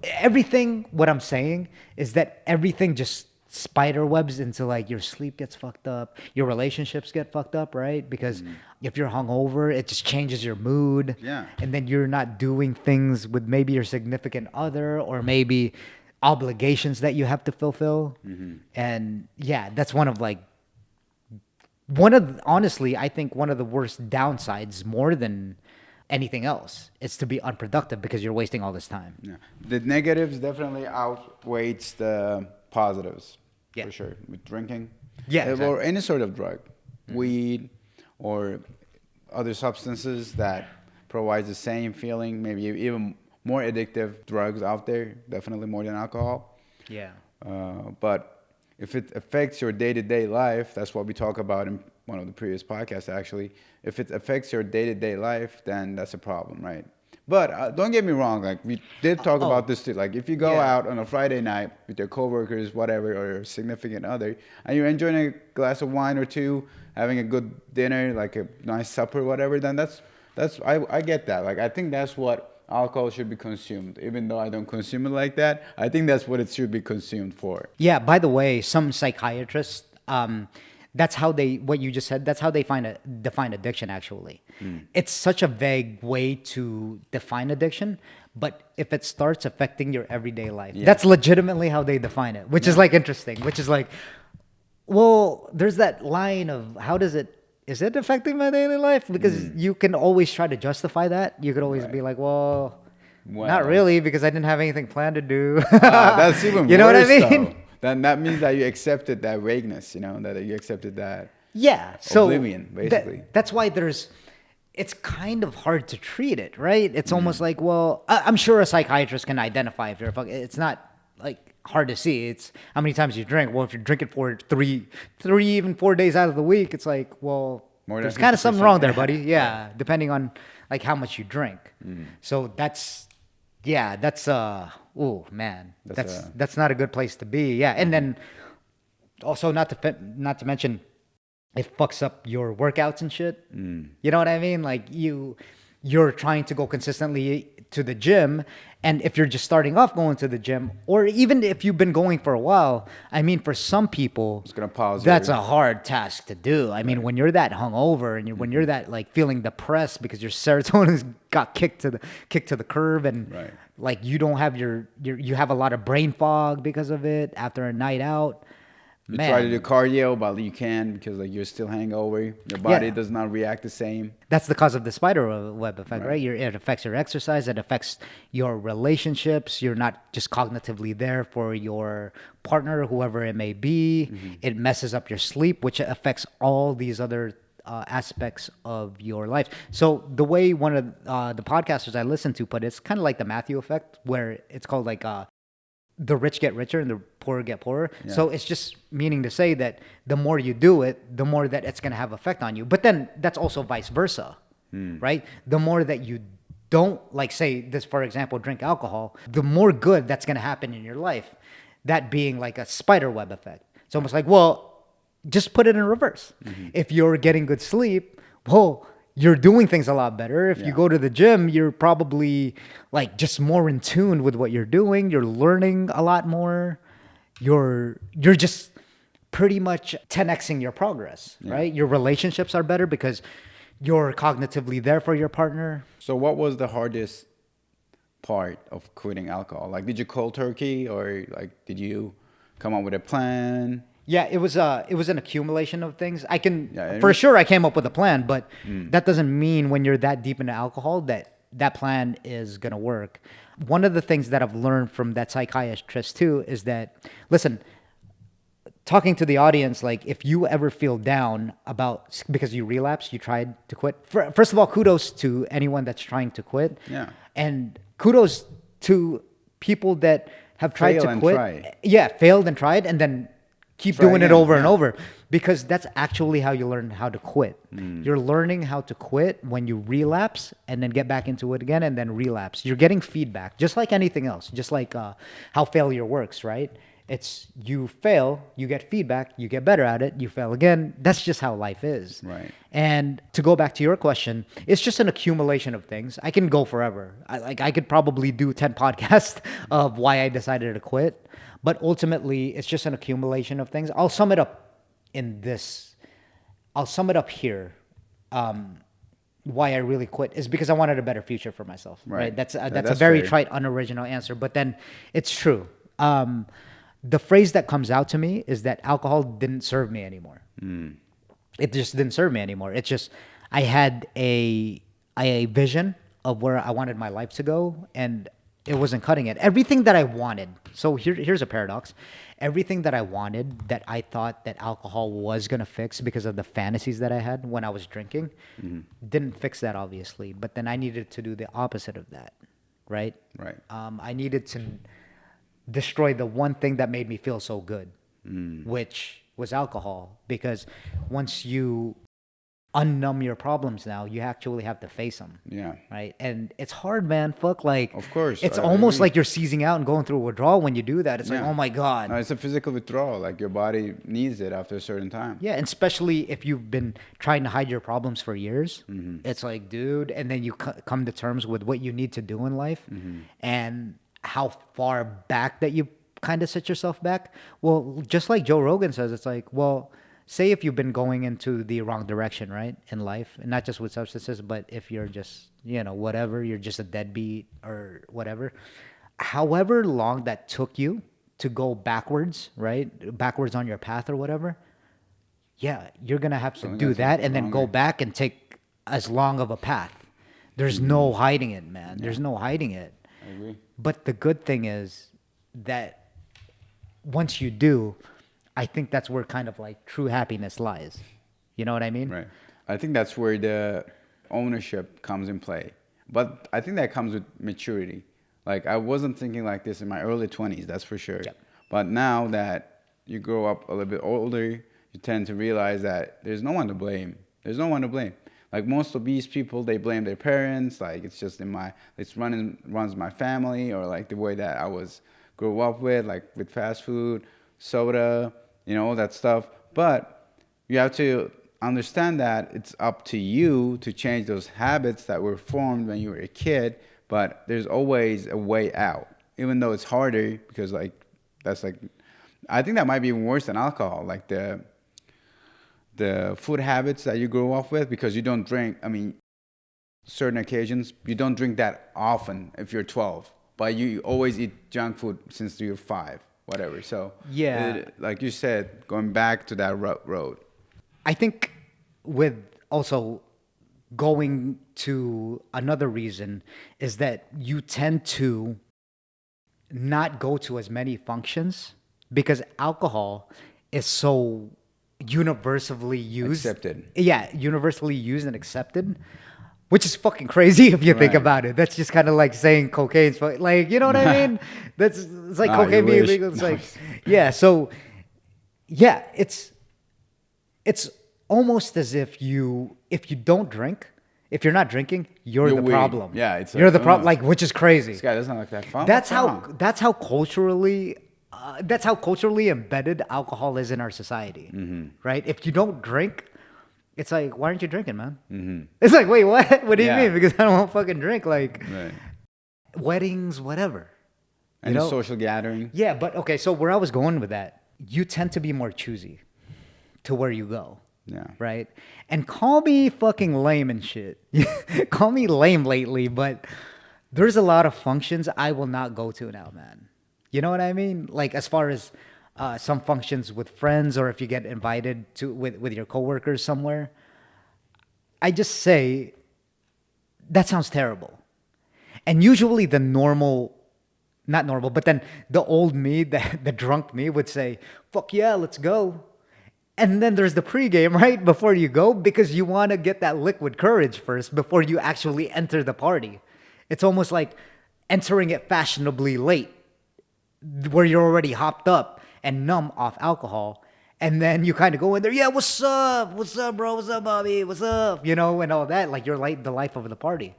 everything. What I'm saying is that everything just spider webs into like your sleep gets fucked up, your relationships get fucked up, right? Because if you're hungover, it just changes your mood. Yeah. And then you're not doing things with maybe your significant other or maybe obligations that you have to fulfill. And yeah, that's honestly, I think one of the worst downsides more than anything else is to be unproductive because you're wasting all this time. Yeah. The negatives definitely outweighs the positives. Yeah. For sure. With drinking. Yeah, exactly. Or any sort of drug. Weed or other substances that provides the same feeling, maybe even more addictive drugs out there, definitely more than alcohol. Yeah. But if it affects your day-to-day life, that's what we talk about in one of the previous podcasts, actually. If it affects your day-to-day life, then that's a problem, right? But don't get me wrong, like we did talk about this too. Like if you go out on a Friday night with your coworkers, whatever, or your significant other, and you're enjoying a glass of wine or two, having a good dinner, like a nice supper, whatever, then I get that. Like I think that's what alcohol should be consumed. Even though I don't consume it like that, I think that's what it should be consumed for. Yeah, by the way, some psychiatrists, that's how what you just said, that's how they define addiction, actually. It's such a vague way to define addiction, but if it starts affecting your everyday life, that's legitimately how they define it, which is like interesting, which is like, well, there's that line of is it affecting my daily life? Because you can always try to justify that. You could always be like, well, not really, because I didn't have anything planned to do. That's even you know worse, what I mean? though. Then that means that you accepted that vagueness, that you accepted that So oblivion, basically. That's why it's kind of hard to treat it, right? It's almost like, well, I'm sure a psychiatrist can identify if you're it's not like hard to see. It's how many times you drink. Well, if you're drinking for three, even 4 days out of the week, it's like, well, there's kind of something wrong there, buddy. Yeah, depending on like how much you drink. So that's oh man, that's not a good place to be. Yeah, and then also not to mention, it fucks up your workouts and shit. You know what I mean? Like you're trying to go consistently to the gym, and if you're just starting off going to the gym, or even if you've been going for a while, I mean, for some people, It's gonna pause. that's a hard task to do. I mean, when you're that hungover and when you're that like feeling depressed because your serotonin got kicked to the curb, and like you don't have you have a lot of brain fog because of it after a night out. You try to do cardio, but you can't because like you're still hangover. Your body does not react the same. That's the cause of the spider web effect, right? It affects your exercise. It affects your relationships. You're not just cognitively there for your partner, whoever it may be. It messes up your sleep, which affects all these other aspects of your life. So the way one of the podcasters I listen to put it, it's kind of like the Matthew effect, where it's called like the rich get richer and the poor get poorer. Yeah. So it's just meaning to say that the more you do it, the more that it's going to have effect on you. But then that's also vice versa, right? The more that you don't, like, say this, for example, drink alcohol, the more good that's going to happen in your life. That being like a spider web effect. It's almost like, well, just put it in reverse. If you're getting good sleep, well, you're doing things a lot better. If you go to the gym, you're probably like just more in tune with what you're doing. You're learning a lot more. You're just pretty much 10xing your progress, right? Your relationships are better because you're cognitively there for your partner. So what was the hardest part of quitting alcohol? Like, did you cold turkey, or like did you come up with a plan? Yeah, it was an accumulation of things. I can for sure I came up with a plan, but that doesn't mean when you're that deep into alcohol that plan is gonna work. One of the things that I've learned from that psychiatrist too is that, listen, talking to the audience, like if you ever feel down about because you relapse, you tried to quit. First of all, kudos to anyone that's trying to quit. Yeah. And kudos to people that have tried to quit. Try. Yeah, failed and tried, and then keep doing it over and over, because that's actually how you learn how to quit. You're learning how to quit when you relapse and then get back into it again and then relapse. You're getting feedback, just like anything else, just like how failure works, right? It's you fail, you get feedback, you get better at it, you fail again. That's just how life is. Right. And to go back to your question, it's just an accumulation of things. I can go forever. I could probably do 10 podcasts of why I decided to quit. But ultimately, it's just an accumulation of things. I'll sum it up here. Why I really quit is because I wanted a better future for myself. Right? That's a very trite, unoriginal answer, but then it's true. The phrase that comes out to me is that alcohol didn't serve me anymore. It just didn't serve me anymore. It's just I had a vision of where I wanted my life to go, and it wasn't cutting it. Everything that I wanted. So here's a paradox. Everything that I wanted, that I thought that alcohol was going to fix because of the fantasies that I had when I was drinking, didn't fix that, obviously. But then I needed to do the opposite of that, right? Right. I needed to destroy the one thing that made me feel so good, which was alcohol. Because once you unnumb your problems now, you actually have to face them. Yeah. Right? And it's hard, man. Fuck, like... Of course. It's almost like you're seizing out and going through a withdrawal when you do that. It's like, oh my God. No, it's a physical withdrawal. Like your body needs it after a certain time. Yeah, and especially if you've been trying to hide your problems for years. It's like, dude, and then you come to terms with what you need to do in life and how far back that you kind of set yourself back. Well, just like Joe Rogan says, it's like, well... Say if you've been going into the wrong direction, right, in life, and not just with substances, but if you're just, whatever, you're just a deadbeat or whatever, however long that took you to go backwards, right, backwards on your path or whatever, yeah, you're going to have to do that and then go back and take as long of a path. There's no hiding it, man. There's no hiding it. I agree. But the good thing is that once you do, I think that's where kind of like true happiness lies. You know what I mean? Right. I think that's where the ownership comes in play. But I think that comes with maturity. Like I wasn't thinking like this in my early 20s, that's for sure. Yep. But now that you grow up a little bit older, you tend to realize that there's no one to blame. There's no one to blame. Like most obese people, they blame their parents. Like it's just runs my family, or like the way that I grew up with, like with fast food, soda, all that stuff. But you have to understand that it's up to you to change those habits that were formed when you were a kid. But there's always a way out, even though it's harder, because I think that might be even worse than alcohol. Like the food habits that you grow up with, because you don't drink. I mean, certain occasions you don't drink that often if you're 12, but you always eat junk food since you're 5. Whatever. So, yeah, like you said, going back to that road. I think with also going to another reason is that you tend to not go to as many functions because alcohol is so universally used. Accepted. Yeah, universally used and accepted, which is fucking crazy if you think Right. about it. That's just kind of like saying cocaine's like, you know what I mean? It's like Ah, you cocaine being wish. illegal. It's like, yeah. So, yeah, it's almost as if you don't drink, if you're not drinking, you're You're the weird. problem. Yeah, it's you're like, the problem. oh. Like, which is crazy. This guy doesn't like that fun. That's What's how wrong? that's how culturally that's how culturally embedded alcohol is in our society, right? If you don't drink, it's like, why aren't you drinking, man? It's like, wait, what? What do you Yeah. mean? Because I don't want to fucking drink. Like Right. weddings, whatever. And You a know? social gathering. Yeah, but okay. So where I was going with that, you tend to be more choosy to where you go. Yeah. Right? And call me fucking lame and shit. Call me lame lately, but there's a lot of functions I will not go to now, man. You know what I mean? Like as far as some functions with friends, or if you get invited to with your coworkers somewhere, I just say that sounds terrible. And usually the normal, not normal, but then the old me, the drunk me would say, fuck yeah, let's go. And then there's the pregame, right? Before you go, because you want to get that liquid courage first before you actually enter the party. It's almost like entering it fashionably late, where you're already hopped up and numb off alcohol. And then you kind of go in there, yeah, what's up? What's up, bro? What's up, Bobby? What's up? You know, and all that. Like you're like the life of the party.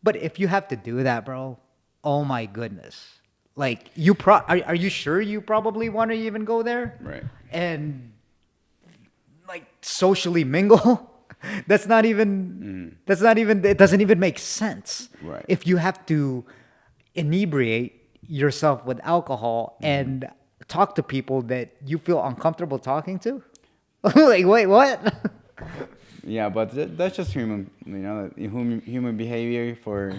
But if you have to do that, bro, oh my goodness. Like are you sure you probably want to even go there? Right. And like socially mingle? That's not even it doesn't even make sense. Right. If you have to inebriate yourself with alcohol and talk to people that you feel uncomfortable talking to. Like, wait, what? Yeah, but that's just human behavior for,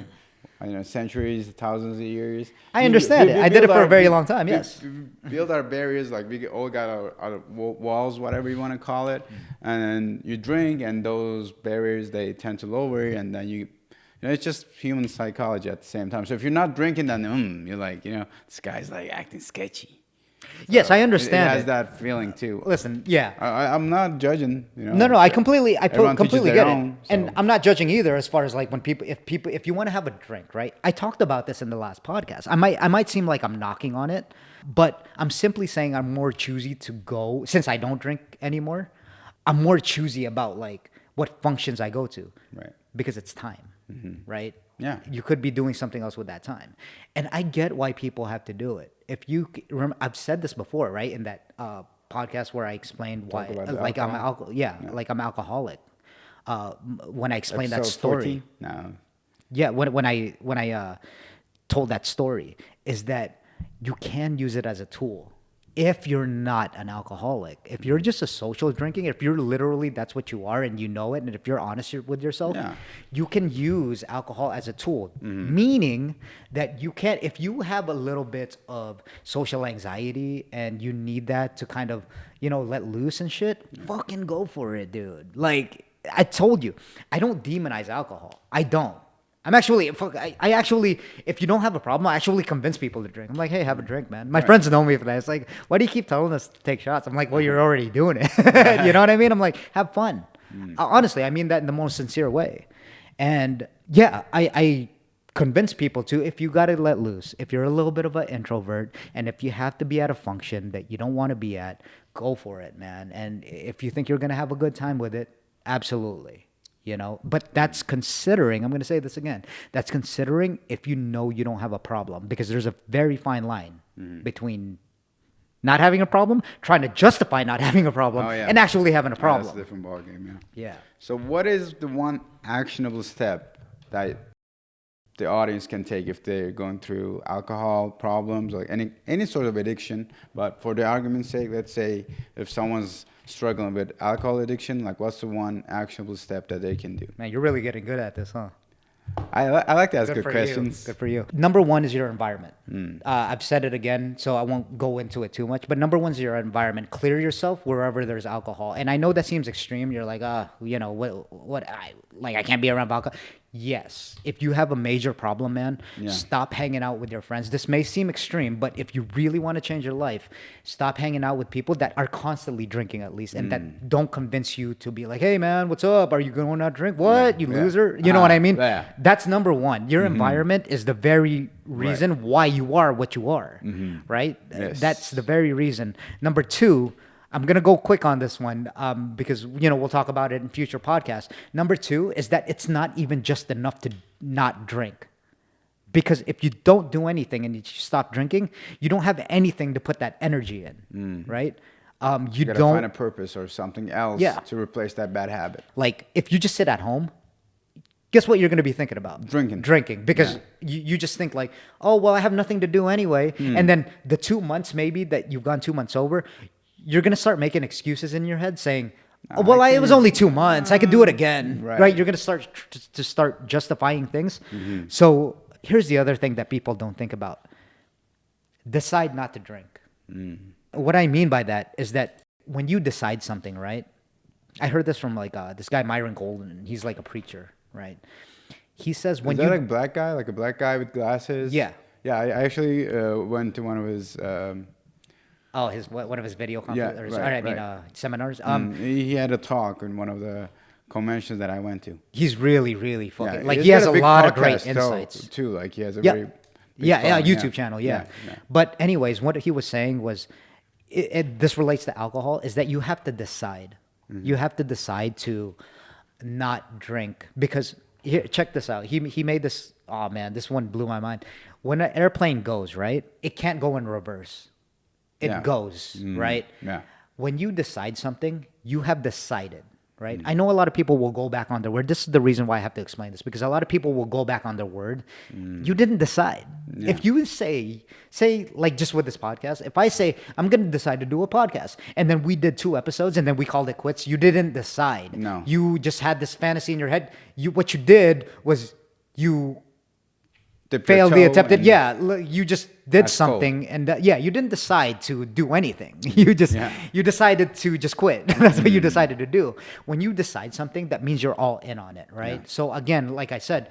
centuries, thousands of years. I understand it. I did build it for a very we- long time, we- yes. we build our barriers, like we all got our walls, whatever you want to call it, and then you drink, and those barriers, they tend to lower, and then it's just human psychology at the same time. So if you're not drinking, then you're like, this guy's like acting sketchy. Yes, I It understand. has that feeling too. Listen, yeah. I'm not judging. No, I completely Everyone teaches completely their get own, it. And so. I'm not judging either as far as like when if you want to have a drink, right? I talked about this in the last podcast. I might seem like I'm knocking on it, but I'm simply saying I'm more choosy to go since I don't drink anymore. I'm more choosy about like what functions I go to. Right. Because it's time, right? Yeah. You could be doing something else with that time. And I get why people have to do it. If you remember, I've said this before, right? In that podcast where I explained why, about the like alcohol? like I'm alcoholic. When I explained that Episode story. 14? No. Yeah, when I told that story, is that you can use it as a tool if you're not an alcoholic. If you're just a social drinking, if you're literally that's what you are and you know it, and if you're honest with yourself, Yeah. you can use alcohol as a tool. Meaning that you can, if you have a little bit of social anxiety and you need that to kind of let loose and shit, fucking go for it, dude. Like I told you, I don't demonize alcohol. I don't. I'm actually, I actually, if you don't have a problem, I actually convince people to drink. I'm like, hey, have a drink, man. My friends know me for that. It's like, why do you keep telling us to take shots? I'm like, well, you're already doing it. You know what I mean? I'm like, have fun. Honestly, I mean that in the most sincere way. And yeah, I convince people to, if you got to let loose, if you're a little bit of an introvert, and if you have to be at a function that you don't want to be at, go for it, man. And if you think you're going to have a good time with it, absolutely. But that's considering, I'm going to say this again, that's considering if you know you don't have a problem, because there's a very fine line between not having a problem, trying to justify not having a problem, and actually having a problem. That's a different ballgame, yeah. Yeah. So what is the one actionable step that the audience can take if they're going through alcohol problems, like any sort of addiction? But for the argument's sake, let's say if someone's struggling with alcohol addiction, like what's the one actionable step that they can do? Man, you're really getting good at this, huh? I like to ask good for questions. you. Good for you. Number one is your environment. I've said it again, so I won't go into it too much. But number one is your environment. Clear yourself wherever there's alcohol. And I know that seems extreme. You're like, I can't be around alcohol. Yes, if you have a major problem, man, stop hanging out with your friends. This may seem extreme, but if you really want to change your life, stop hanging out with people that are constantly drinking, at least, and that don't convince you to be like, hey, man, what's up? Are you going to drink? What? You loser? You know what I mean? Yeah. That's number one. Your environment is the very reason why you are what you are, right? Yes. That's the very reason. Number two, I'm going to go quick on this one because, we'll talk about it in future podcasts. Number two is that it's not even just enough to not drink. Because if you don't do anything and you stop drinking, you don't have anything to put that energy in, right? You gotta don't find a purpose or something else to replace that bad habit. Like, if you just sit at home, guess what you're going to be thinking about? Drinking. Because you just think like, oh, well, I have nothing to do anyway. And then the 2 months maybe that you've gone 2 months sober, you're going to start making excuses in your head saying, oh, well, it was only 2 months. I could do it again. Right? You're going to start justifying things. So here's the other thing that people don't think about. Decide not to drink. What I mean by that is that when you decide something, right? I heard this from like this guy, Myron Golden. He's like a preacher, right? He says when Is that like a black guy with glasses? Yeah. Yeah, I actually went to one of his... one of his video conferences, seminars. he had a talk in one of the conventions that I went to. He's really, really fucking Yeah, he has a big lot of great podcast insights too. Like he has a very big YouTube channel. Yeah. But anyways, what he was saying was, this relates to alcohol, is that you have to decide. You have to decide to not drink because here, check this out. He made this. Oh man, this one blew my mind. When an airplane goes, right, it can't go in reverse. It goes, right? Yeah. When you decide something, you have decided, right? I know a lot of people will go back on their word. This is the reason why I have to explain this, because a lot of people will go back on their word. You didn't decide. If you say like just with this podcast, if I say, I'm going to decide to do a podcast, and then we did 2 episodes and then we called it quits, you didn't decide. No. You just had this fantasy in your head. What you did was you failed the attempt. You just did something, and you didn't decide to do anything. You decided to just quit. That's what you decided to do. When you decide something, that means you're all in on it, right? So again, like I said,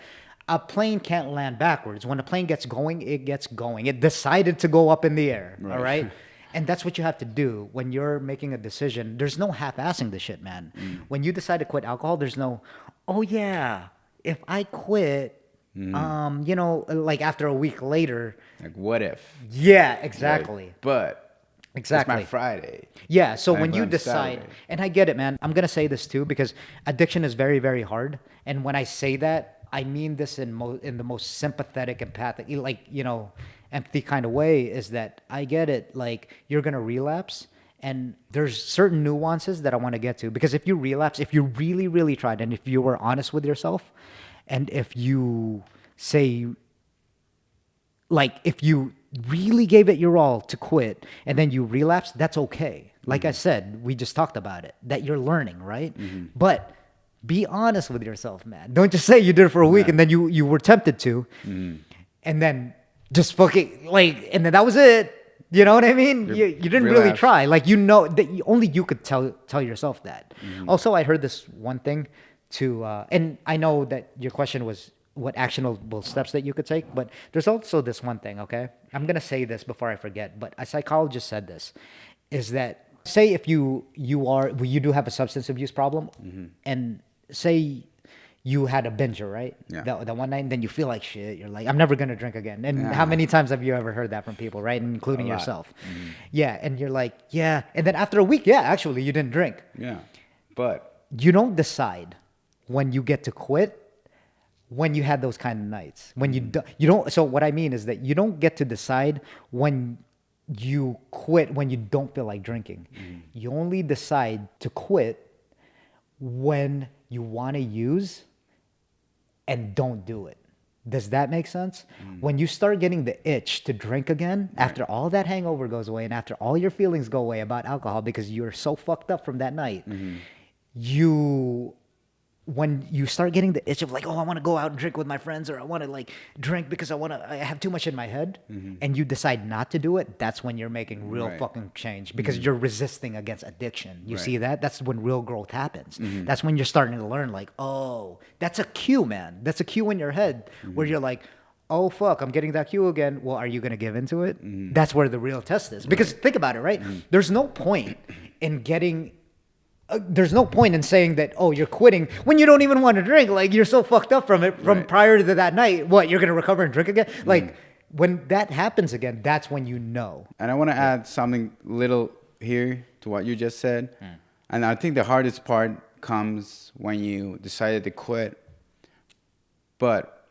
a plane can't land backwards. When a plane gets going, it gets going. It decided to go up in the air, all right? And that's what you have to do when you're making a decision. There's no half-assing the shit, man. When you decide to quit alcohol, there's no, oh yeah, if I quit, like after a week later. Like, what if? Yeah, exactly. Like, but exactly. It's my Friday. Yeah, so when you decide, and I get it, man. I'm going to say this too, because addiction is very, very hard. And when I say that, I mean this in the most sympathetic, empathic, empathy kind of way, is that I get it. Like, you're going to relapse. And there's certain nuances that I want to get to. Because if you relapse, if you really, really tried, and if you were honest with yourself, and if you say, like, if you really gave it your all to quit and then you relapse, that's okay. Like I said, we just talked about it, that you're learning, right? But be honest with yourself, man. Don't just say you did it for a week and then you were tempted to, and then just fucking, like, and then that was it. You know what I mean? You didn't really try. Like, that only you could tell yourself that. Also, I heard this one thing to, and I know that your question was what actionable steps that you could take, but there's also this one thing, okay? I'm going to say this before I forget, but a psychologist said this, is that say if you do have a substance abuse problem, and say you had a binger, right? Yeah. That one night, and then you feel like shit. You're like, I'm never going to drink again. And how many times have you ever heard that from people, right? Including yourself. Yeah, and you're like, yeah. And then after a week, actually, you didn't drink. Yeah, but you don't decide when you get to quit when you had those kind of nights. When you don't. So what I mean is that you don't get to decide when you quit when you don't feel like drinking. You only decide to quit when you want to use and don't do it. Does that make sense? When you start getting the itch to drink again, after all that hangover goes away and after all your feelings go away about alcohol because you're so fucked up from that night, you when you start getting the itch of like, oh, I want to go out and drink with my friends, or I want to like drink because I have too much in my head, and you decide not to do it, that's when you're making real fucking change, because you're resisting against addiction. You see that? That's when real growth happens. That's when you're starting to learn like, oh, that's a cue, man. That's a cue in your head where you're like, oh, fuck, I'm getting that cue again. Well, are you going to give into it? That's where the real test is. Because think about it, right? There's no point in getting... there's no point in saying that, oh, you're quitting when you don't even want to drink. Like, you're so fucked up from it from prior to that night. What, you're going to recover and drink again? Like, when that happens again, that's when you know. And I want to add something little here to what you just said. And I think the hardest part comes when you decided to quit. But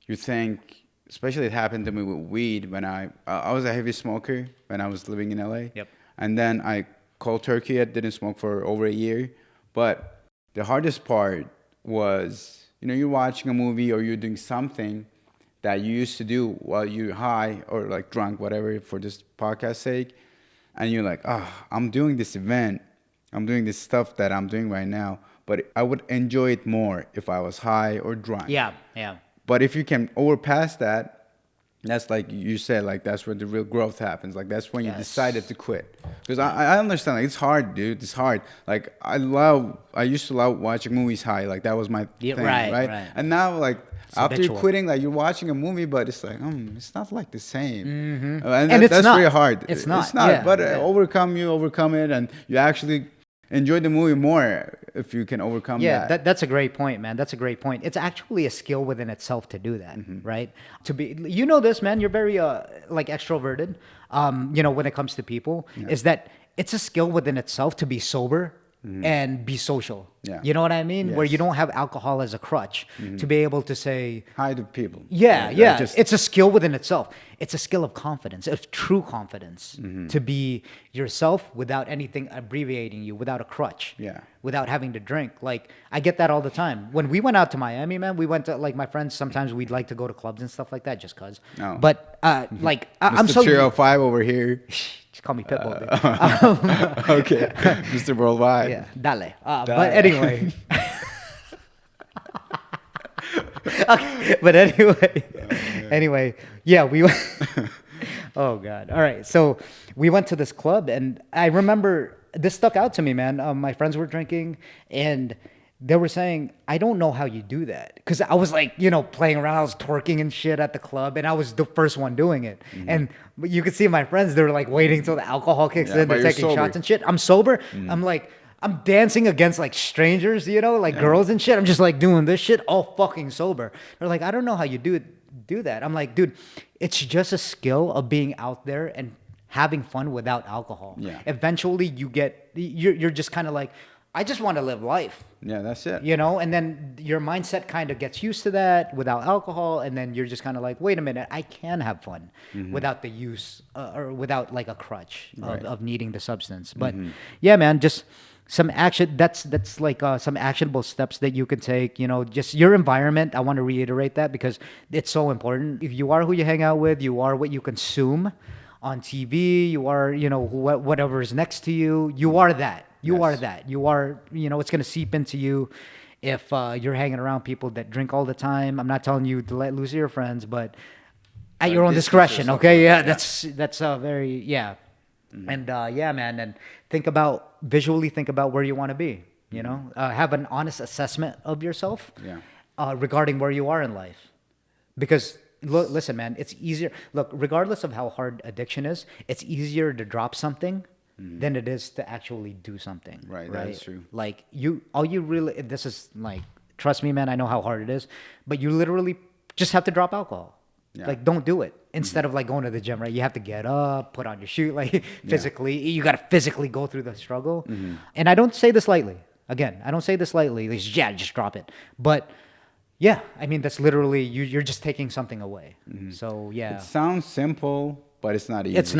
you think, especially it happened to me with weed when I was a heavy smoker when I was living in LA. Yep. And then I cold turkey. I didn't smoke for over a year. But the hardest part was, you're watching a movie or you're doing something that you used to do while you're high or like drunk, whatever, for this podcast sake. And you're like, I'm doing this event. I'm doing this stuff that I'm doing right now. But I would enjoy it more if I was high or drunk. Yeah. But if you can overpass that, that's like you said, like that's where the real growth happens. Like that's when you decided to quit. Because I understand, like it's hard, dude. It's hard. Like I used to love watching movies high. Like that was my thing, right? And now, like after you're quitting, like you're watching a movie, but it's like, it's not like the same. And it's that's not. very hard. It's not. It's not. Yeah. But overcome it, and you actually enjoy the movie more if you can overcome that. Yeah, that's a great point, man. That's a great point. It's actually a skill within itself to do that, right? To be, this, man. You're very like extroverted. When it comes to people, is that it's a skill within itself to be sober and be social. Yeah. You know what I mean? Yes. Where you don't have alcohol as a crutch to be able to say hi to people. Yeah. It's a skill within itself. It's a skill of confidence, of true confidence, to be yourself without anything abbreviating you, without a crutch, without having to drink. Like, I get that all the time. When we went out to Miami, man, we went to, like, my friends, sometimes we'd like to go to clubs and stuff like that just because. No. But, like, I'm so... Mr. 305 over here. Just call me Pitbull, dude. Okay. Mr. Worldwide. Yeah, dale. But anyway... Okay, but anyway, yeah, we went. Oh God! All right, so we went to this club, and I remember this stuck out to me, man. My friends were drinking, and they were saying, "I don't know how you do that," because I was like, playing around, I was twerking and shit at the club, and I was the first one doing it. And you could see my friends; they were like waiting till the alcohol kicks in, they're taking shots and shit. I'm sober. I'm like. I'm dancing against like strangers, girls and shit. I'm just like doing this shit all fucking sober. They're like, I don't know how you do that. I'm like, dude, it's just a skill of being out there and having fun without alcohol. Yeah. Eventually you're just kind of like, I just want to live life. Yeah, that's it. And then your mindset kind of gets used to that without alcohol. And then you're just kind of like, wait a minute, I can have fun without the use or without like a crutch of needing the substance. But yeah, man, just... some action, that's like some actionable steps that you can take, just your environment. I want to reiterate that because it's so important. If you are who you hang out with, you are what you consume on TV, you are, whatever is next to you, you are that. You are that. You are, it's going to seep into you if you're hanging around people that drink all the time. I'm not telling you to let loose of your friends, but at your own discretion, okay? Yeah, that's very, yeah. And yeah, man, and visually think about where you want to be, have an honest assessment of yourself regarding where you are in life. Because listen, man, it's easier. Look, regardless of how hard addiction is, it's easier to drop something than it is to actually do something. Right? That is true. Like this is like, trust me, man, I know how hard it is, but you literally just have to drop alcohol. Yeah. Like, don't do it. Instead of like going to the gym, right? You have to get up, put on your shoe, like physically. You got to physically go through the struggle. And I don't say this lightly. Again, I don't say this lightly. Like, just drop it. But yeah, I mean, that's literally, you're just taking something away. So yeah. It sounds simple, but it's not easy. It's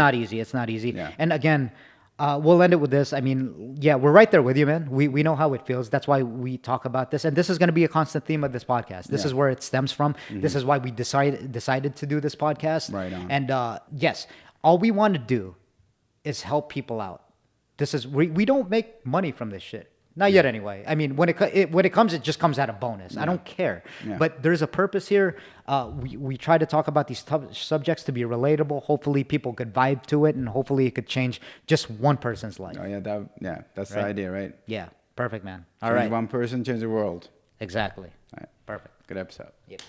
not easy. Yeah. And again, we'll end it with this. I mean, yeah, we're right there with you, man. We know how it feels. That's why we talk about this. And this is going to be a constant theme of this podcast. This is where it stems from. This is why we decided to do this podcast. Right on. And yes, all we want to do is help people out. We don't make money from this shit. Not yet, anyway. I mean, when it comes, it just comes out a bonus. I don't care. Yeah. But there's a purpose here. We try to talk about these subjects to be relatable. Hopefully, people could vibe to it, and hopefully, it could change just one person's life. Oh yeah, that's the idea, right? Yeah, perfect, man. All Change right. one person, change the world. Exactly. All right. Perfect. Good episode. Yep.